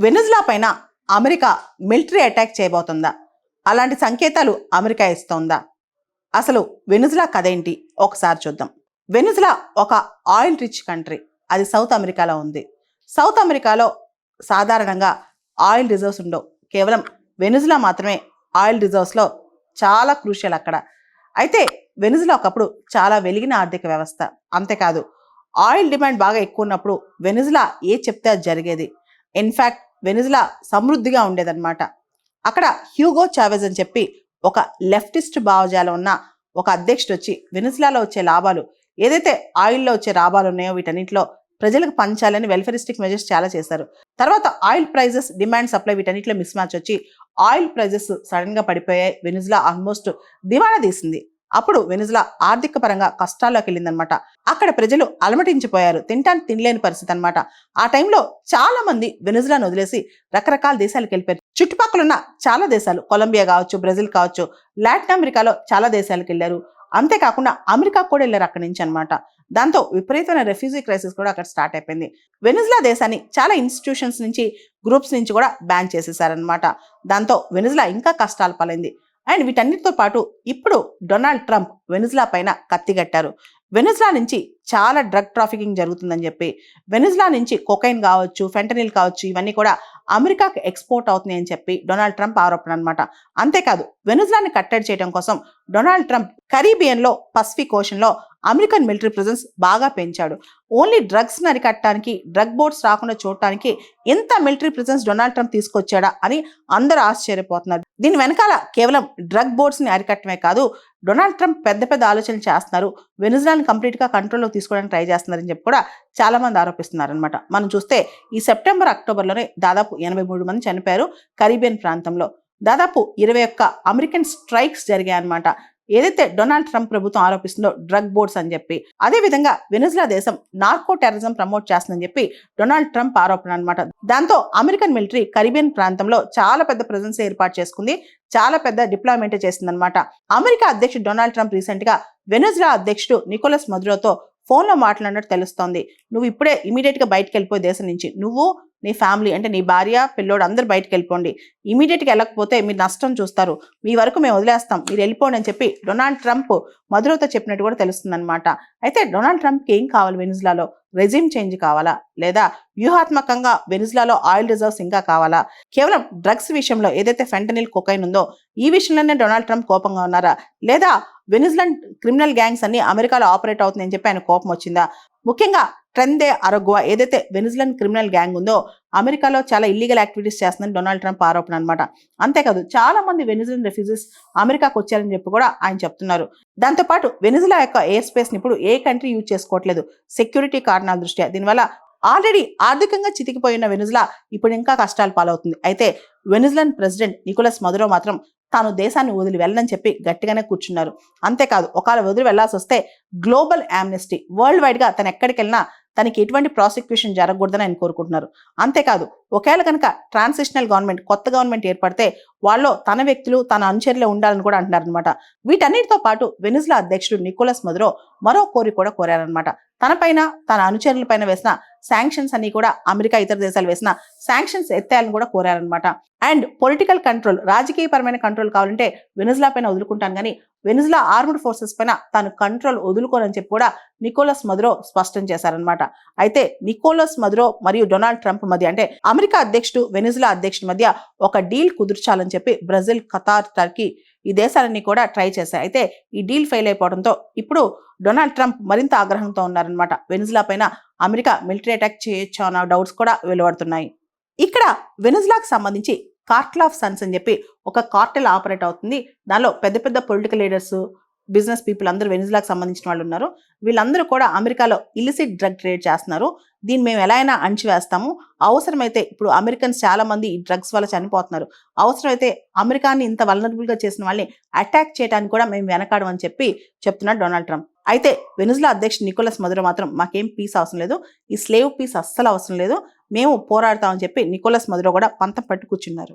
Venezuela పైన America military attack చేయబోతుందా? అలాంటి సంకేతాలు అమెరికా ఇస్తోందా? అసలు వెనిజులా కథేంటి ఒకసారి చూద్దాం. వెనిజులా ఒక ఆయిల్ రిచ్ కంట్రీ. అది సౌత్ అమెరికాలో ఉంది. సౌత్ అమెరికాలో సాధారణంగా ఆయిల్ రిజర్వ్స్ ఉండవు. కేవలం వెనిజులా మాత్రమే ఆయిల్ రిజర్వ్స్లో చాలా క్రూషియల్ అక్కడ. అయితే వెనిజులా ఒకప్పుడు చాలా వెలిగిన ఆర్థిక వ్యవస్థ. అంతేకాదు, ఆయిల్ డిమాండ్ బాగా ఎక్కువ ఉన్నప్పుడు వెనిజులా ఏ చెప్తే అది జరిగేది. ఇన్ఫ్యాక్ట్ వెనిజులా సమృద్ధిగా ఉండేదన్నమాట. అక్కడ హ్యూగో చావెజ్ అని చెప్పి ఒక లెఫ్టిస్ట్ భావజాలం ఉన్న ఒక అధ్యక్షుడు వచ్చి వెనిజులాలో వచ్చే లాభాలు, ఏదైతే ఆయిల్లో వచ్చే లాభాలు ఉన్నాయో వీటన్నిటిలో ప్రజలకు పంచాలని వెల్ఫేరిస్టిక్ మెజర్స్ చాలా చేశారు. తర్వాత ఆయిల్ ప్రైజెస్, డిమాండ్, సప్లై వీటన్నిటిలో మిస్ మ్యాచ్ వచ్చి ఆయిల్ ప్రైజెస్ సడన్ గా పడిపోయాయి. వెనిజులా ఆల్మోస్ట్ దివాణా తీసింది. అప్పుడు వెనిజులా ఆర్థిక పరంగా కష్టాల్లోకి వెళ్ళిందనమాట. అక్కడ ప్రజలు అలమటించిపోయారు. తినటానికి తినలేని పరిస్థితి అనమాట. ఆ టైంలో చాలా మంది వెనిజులాను వదిలేసి రకరకాల దేశాలకు వెళ్ళిపోయారు. చుట్టుపక్కల ఉన్న చాలా దేశాలు, కొలంబియా కావచ్చు, బ్రెజిల్ కావచ్చు, లాటిన్ అమెరికాలో చాలా దేశాలకు వెళ్ళారు. అంతేకాకుండా అమెరికా కూడా వెళ్ళారు అక్కడి నుంచి అనమాట. దాంతో విపరీతమైన రెఫ్యూజీ క్రైసిస్ కూడా అక్కడ స్టార్ట్ అయిపోయింది. వెనిజులా దేశాన్ని చాలా ఇన్స్టిట్యూషన్స్ నుంచి, గ్రూప్స్ నుంచి కూడా బ్యాన్ చేసేసారనమాట. దాంతో వెనిజులా ఇంకా కష్టాలు పాలైంది. అండ్ వీటన్నిటితో పాటు ఇప్పుడు డొనాల్డ్ ట్రంప్ వెనిజులా పైన కత్తిగట్టారు. వెనిజులా నుంచి చాలా డ్రగ్ ట్రాఫికింగ్ జరుగుతుందని చెప్పి, వెనిజులా నుంచి కొకైన్ కావచ్చు, ఫెంటనిల్ కావచ్చు, ఇవన్నీ కూడా అమెరికాకి ఎక్స్పోర్ట్ అవుతున్నాయి అని చెప్పి డొనాల్డ్ ట్రంప్ ఆరోపణ అనమాట. అంతేకాదు, వెనిజులాని కట్టడి చేయడం కోసం డొనాల్డ్ ట్రంప్ కరీబియన్లో, పసిఫిక్ ఓషన్లో అమెరికన్ మిలిటరీ ప్రెజెన్స్ బాగా పెంచాడు. ఓన్లీ డ్రగ్స్ అరికట్టడానికి, డ్రగ్ బోర్డ్స్ రాకుండా చూడటానికి ఎంత మిలిటరీ ప్రెజెన్స్ డొనాల్డ్ ట్రంప్ తీసుకొచ్చాడా అని అందరూ ఆశ్చర్యపోతున్నారు. దీని వెనకాల కేవలం డ్రగ్ బోర్డ్స్ ని అరికట్టమే కాదు, డొనాల్డ్ ట్రంప్ పెద్ద పెద్ద ఆలోచనలు చేస్తున్నారు. వెనిజులాని కంప్లీట్ గా కంట్రోల్లో తీసుకోవడానికి ట్రై చేస్తున్నారని చెప్పి కూడా చాలా మంది ఆరోపిస్తున్నారు అనమాట. మనం చూస్తే ఈ సెప్టెంబర్, అక్టోబర్లోనే దాదాపు 83 మంది చనిపోయారు కరీబియన్ ప్రాంతంలో. దాదాపు 21 అమెరికన్ స్ట్రైక్స్ జరిగాయి అనమాట. ఏదైతే డొనాల్డ్ ట్రంప్ ప్రభుత్వం ఆరోపిస్తుందో డ్రగ్ బోర్డ్స్ అని చెప్పి, అదే విధంగా వెనిజులా దేశం నార్కో టెర్రరిజం ప్రమోట్ చేస్తుందని చెప్పి డొనాల్డ్ ట్రంప్ ఆరోపణ అనమాట. దాంతో అమెరికన్ మిలిటరీ కరీబియన్ ప్రాంతంలో చాలా పెద్ద ప్రెజెన్స్ ఏర్పాటు చేసుకుంది, చాలా పెద్ద డిప్లాయ్మెంట్ చేసిందనమాట. అమెరికా అధ్యక్షుడు డొనాల్డ్ ట్రంప్ రీసెంట్ గా వెనిజులా అధ్యక్షుడు నికోలస్ మదురోతో ఫోన్లో మాట్లాడినట్టు తెలుస్తోంది. నువ్వు ఇప్పుడే ఇమీడియట్ గా బయటకు వెళ్ళిపోయి దేశం నుంచి, నువ్వు, నీ ఫ్యామిలీ, అంటే నీ భార్య, పిల్లోడు అందరు బయటకు వెళ్ళిపోండి. ఇమీడియట్గా వెళ్ళకపోతే మీరు నష్టం చూస్తారు, మీ వరకు మేము వదిలేస్తాం, మీరు వెళ్ళిపోండి అని చెప్పి డొనాల్డ్ ట్రంప్ మదురోతో చెప్పినట్టు కూడా తెలుస్తుందన్నమాట. అయితే డొనాల్డ్ ట్రంప్కి ఏం కావాలి వెనిజులాలో? రెజిమ్ చేంజ్ కావాలా, లేదా వ్యూహాత్మకంగా వెనిజులాలో ఆయిల్ రిజర్వ్స్ ఇంకా కావాలా? కేవలం డ్రగ్స్ విషయంలో ఏదైతే ఫెంటనిల్, కొకైన్ ఉందో ఈ విషయంలోనే డొనాల్డ్ ట్రంప్ కోపంగా ఉన్నారా, లేదా వెనిజులన్ క్రిమినల్ గ్యాంగ్స్ అన్ని అమెరికాలో ఆపరేట్ అవుతుందని చెప్పి ఆయన కోపం వచ్చిందా? ముఖ్యంగా ట్రెన్ దే అరగ్వా ఏదైతే వెనిజులన్ క్రిమినల్ గ్యాంగ్ ఉందో అమెరికాలో చాలా ఇల్లీగల్ యాక్టివిటీస్ చేస్తుందని డొనాల్డ్ ట్రంప్ ఆరోపణ అనమాట. అంతేకాదు, చాలా మంది వెనిజులన్ రెఫ్యూజీస్ అమెరికాకు వచ్చారని చెప్పి కూడా ఆయన చెప్తున్నారు. దాంతోపాటు వెనిజులా యొక్క ఎయిర్ స్పేస్ ని ఇప్పుడు ఏ కంట్రీ యూజ్ చేసుకోవట్లేదు సెక్యూరిటీ కారణాల దృష్ట్యా. దీనివల్ల ఆల్రెడీ ఆర్థికంగా చితికిపోయిన వెనిజులా ఇప్పుడు ఇంకా కష్టాలు పాలవుతుంది. అయితే వెనిజులన్ ప్రెసిడెంట్ నికోలస్ మదురో మాత్రం తాను దేశాన్ని వదిలి వెళ్ళని చెప్పి గట్టిగానే కూర్చున్నారు. అంతేకాదు, ఒకవేళ వదిలి వెళ్లాల్సి వస్తే గ్లోబల్ యామ్నెస్టీ, వరల్డ్ వైడ్ గా తను ఎక్కడికి వెళ్ళినా తనకి ఎటువంటి ప్రాసిక్యూషన్ జరగకూడదని ఆయన కోరుకుంటున్నారు. అంతేకాదు, ఒకవేళ కనుక ట్రాన్సిషనల్ గవర్నమెంట్, కొత్త గవర్నమెంట్ ఏర్పడితే వాళ్ళు తన వ్యక్తులు, తన అనుచరులే ఉండాలని కూడా అంటున్నారు అనమాట. వీటన్నిటితో పాటు వెనిజులా అధ్యక్షుడు నికోలస్ మదురో మరో కోరిక కూడా కోరారనమాట. తనపైన, తన అనుచరుల పైన వేసిన శాంక్షన్స్ అన్ని కూడా, అమెరికా ఇతర దేశాలు వేసిన శాంక్షన్స్ ఎత్తేయాలని కూడా కోరారనమాట. అండ్ పొలిటికల్ కంట్రోల్, రాజకీయపరమైన కంట్రోల్ కావాలంటే వెనిజులా పైన వదులుకుంటాను కానీ వెనిజులా ఆర్మ్డ్ ఫోర్సెస్ పైన తాను కంట్రోల్ వదులుకోనని చెప్పి కూడా నికోలస్ మదురో స్పష్టం చేశారనమాట. అయితే నికోలస్ మదురో మరియు డొనాల్డ్ ట్రంప్ మధ్య, అంటే అమెరికా అధ్యక్షుడు, వెనిజులా అధ్యక్షుడి మధ్య ఒక డీల్ కుదుర్చాలని చెప్పి బ్రెజిల్, ఖతార్, టర్కీ ఈ దేశాలన్నీ కూడా ట్రై చేశాయి. అయితే ఈ డీల్ ఫెయిల్ అయిపోవడంతో ఇప్పుడు డొనాల్డ్ ట్రంప్ మరింత ఆగ్రహంతో ఉన్నారనమాట. వెనిజులా పైన అమెరికా మిలిటరీ అటాక్ చేయొచ్చు అన్న డౌట్స్ కూడా వెలువడుతున్నాయి. ఇక్కడ వెనిజులాకు సంబంధించి కార్టెల్ ఆఫ్ సన్స్ అని చెప్పి ఒక కార్టెల్ ఆపరేట్ అవుతుంది. దానిలో పెద్ద పెద్ద పొలిటికల్ లీడర్స్, బిజినెస్ పీపుల్ అందరూ వెనిజులాకు సంబంధించిన వాళ్ళు ఉన్నారు. వీళ్ళందరూ కూడా అమెరికాలో ఇలిసిట్ డ్రగ్ ట్రేడ్ చేస్తున్నారు. దీన్ని మేము ఎలా అయినా అణిచివేస్తాము, అవసరమైతే ఇప్పుడు అమెరికన్స్ చాలా మంది ఈ డ్రగ్స్ వల్ల చనిపోతున్నారు, అవసరమైతే అమెరికాని ఇంత వల్నరబుల్ గా చేసిన వాళ్ళని అటాక్ చేయడానికి కూడా మేము వెనకాడం అని చెప్పి చెప్తున్నాడు డొనాల్డ్ ట్రంప్. అయితే వెనిజులా అధ్యక్షుడు నికోలస్ మదురో మాత్రం మాకేం పీస్ అవసరం లేదు, ఈ స్లేవ్ పీస్ అస్సలు అవసరం లేదు, మేము పోరాడతామని చెప్పి నికోలస్ మదురో కూడా పంతం పట్టు కూర్చున్నారు.